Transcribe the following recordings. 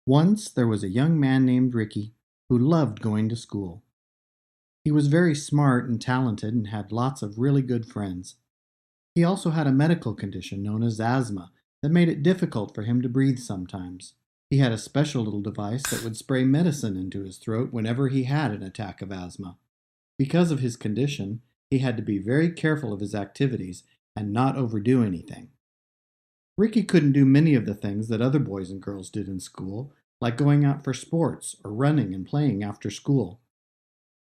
Once there was a young man named Ricky who loved going to school. He was very smart and talented and had lots of really good friends. He also had a medical condition known as asthma that made it difficult for him to breathe sometimes. He had a special little device that would spray medicine into his throat whenever he had an attack of asthma. Because of his condition, he had to be very careful of his activities and not overdo anything. Ricky couldn't do many of the things that other boys and girls did in school, like going out for sports or running and playing after school.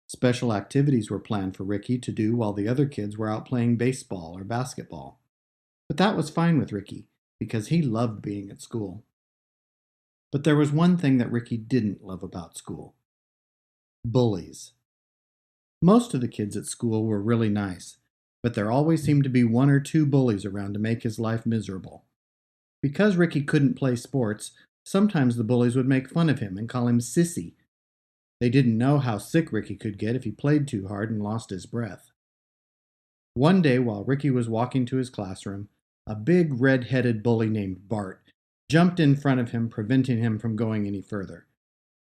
Special activities were planned for Ricky to do while the other kids were out playing baseball or basketball. But that was fine with Ricky, because he loved being at school. But there was one thing that Ricky didn't love about school: bullies. Most of the kids at school were really nice, but there always seemed to be one or two bullies around to make his life miserable. Because Ricky couldn't play sports, sometimes the bullies would make fun of him and call him sissy. They didn't know how sick Ricky could get if he played too hard and lost his breath. One day, while Ricky was walking to his classroom, a big red-headed bully named Bart jumped in front of him, preventing him from going any further.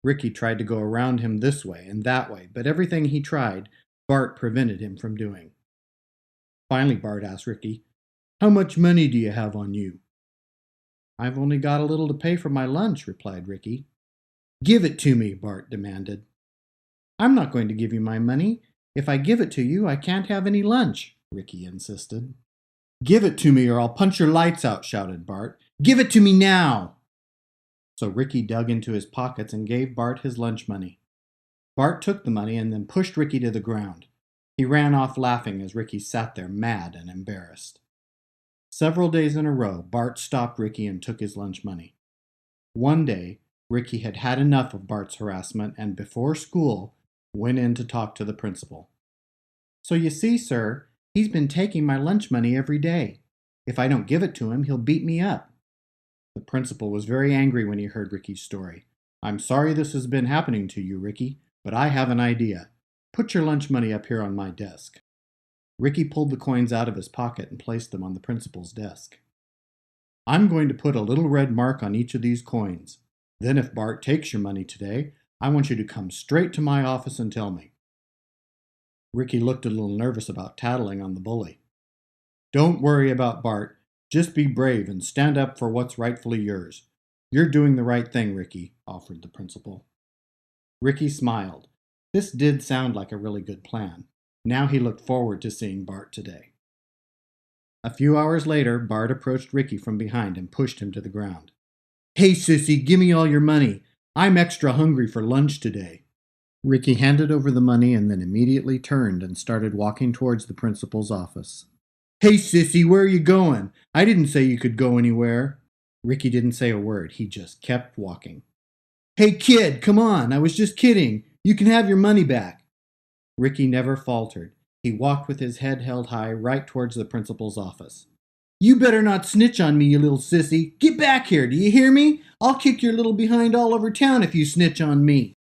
Ricky tried to go around him this way and that way, but everything he tried, Bart prevented him from doing. Finally, Bart asked Ricky, "How much money do you have on you?" "I've only got a little to pay for my lunch," replied Ricky. "Give it to me," Bart demanded. "I'm not going to give you my money. If I give it to you, I can't have any lunch," Ricky insisted. "Give it to me or I'll punch your lights out," shouted Bart. "Give it to me now!" So Ricky dug into his pockets and gave Bart his lunch money. Bart took the money and then pushed Ricky to the ground. He ran off laughing as Ricky sat there mad and embarrassed. Several days in a row, Bart stopped Ricky and took his lunch money. One day, Ricky had had enough of Bart's harassment and before school went in to talk to the principal. "So you see, sir, he's been taking my lunch money every day. If I don't give it to him, he'll beat me up." The principal was very angry when he heard Ricky's story. "I'm sorry this has been happening to you, Ricky, but I have an idea. Put your lunch money up here on my desk." Ricky pulled the coins out of his pocket and placed them on the principal's desk. "I'm going to put a little red mark on each of these coins. Then if Bart takes your money today, I want you to come straight to my office and tell me." Ricky looked a little nervous about tattling on the bully. "Don't worry about Bart. Just be brave and stand up for what's rightfully yours. You're doing the right thing, Ricky," offered the principal. Ricky smiled. This did sound like a really good plan. Now he looked forward to seeing Bart today. A few hours later, Bart approached Ricky from behind and pushed him to the ground. "Hey, sissy, give me all your money. I'm extra hungry for lunch today." Ricky handed over the money and then immediately turned and started walking towards the principal's office. "Hey, sissy, where are you going? I didn't say you could go anywhere." Ricky didn't say a word. He just kept walking. "Hey, kid, come on. I was just kidding. You can have your money back." Ricky never faltered. He walked with his head held high right towards the principal's office. "You better not snitch on me, you little sissy. Get back here, do you hear me? I'll kick your little behind all over town if you snitch on me."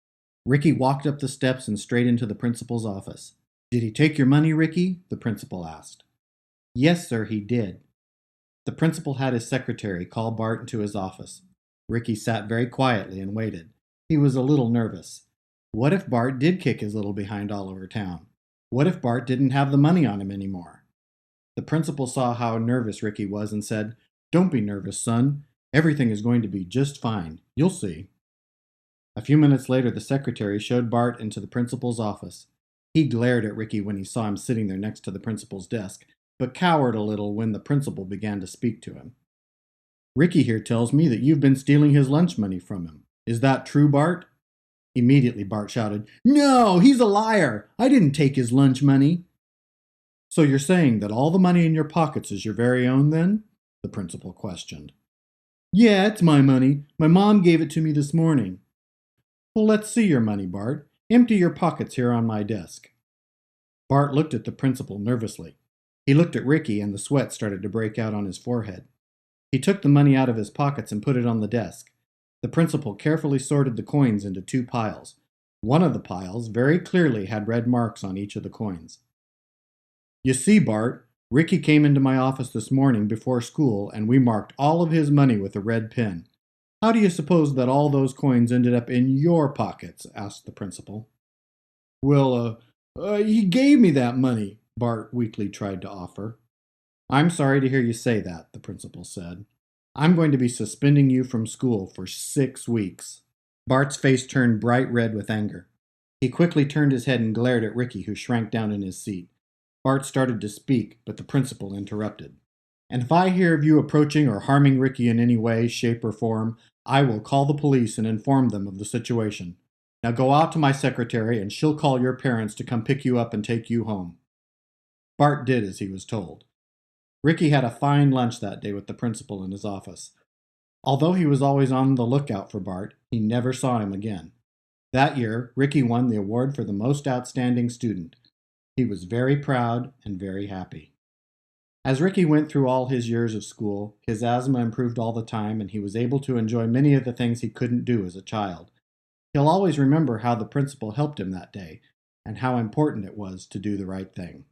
Ricky walked up the steps and straight into the principal's office. "Did he take your money, Ricky?" the principal asked. "Yes, sir, he did." The principal had his secretary call Bart into his office. Ricky sat very quietly and waited. He was a little nervous. What if Bart did kick his little behind all over town? What if Bart didn't have the money on him anymore? The principal saw how nervous Ricky was and said, "Don't be nervous, son. Everything is going to be just fine. You'll see." A few minutes later, the secretary showed Bart into the principal's office. He glared at Ricky when he saw him sitting there next to the principal's desk, but cowered a little when the principal began to speak to him. "Ricky here tells me that you've been stealing his lunch money from him. Is that true, Bart?" Immediately, Bart shouted, "No, he's a liar! I didn't take his lunch money." "So you're saying that all the money in your pockets is your very own, then?" the principal questioned. "Yeah, it's my money. My mom gave it to me this morning." "Well, let's see your money, Bart. Empty your pockets here on my desk." Bart looked at the principal nervously. He looked at Ricky and the sweat started to break out on his forehead. He took the money out of his pockets and put it on the desk. The principal carefully sorted the coins into two piles. One of the piles very clearly had red marks on each of the coins. "You see, Bart, Ricky came into my office this morning before school and we marked all of his money with a red pen. How do you suppose that all those coins ended up in your pockets? Asked the principal. Well, he gave me that money, Bart weakly tried to offer. I'm sorry to hear you say that, the principal said. I'm going to be suspending you from school for 6 weeks. Bart's face turned bright red with anger. He quickly turned his head and glared at Ricky, who shrank down in his seat. Bart started to speak, but the principal interrupted. And if I hear of you approaching or harming Ricky in any way, shape, or form, I will call the police and inform them of the situation. Now go out to my secretary, and she'll call your parents to come pick you up and take you home. Bart did as he was told. Ricky had a fine lunch that day with the principal in his office. Although he was always on the lookout for Bart, he never saw him again. That year, Ricky won the award for the most outstanding student. He was very proud and very happy. As Ricky went through all his years of school, his asthma improved all the time and he was able to enjoy many of the things he couldn't do as a child. He'll always remember how the principal helped him that day and how important it was to do the right thing.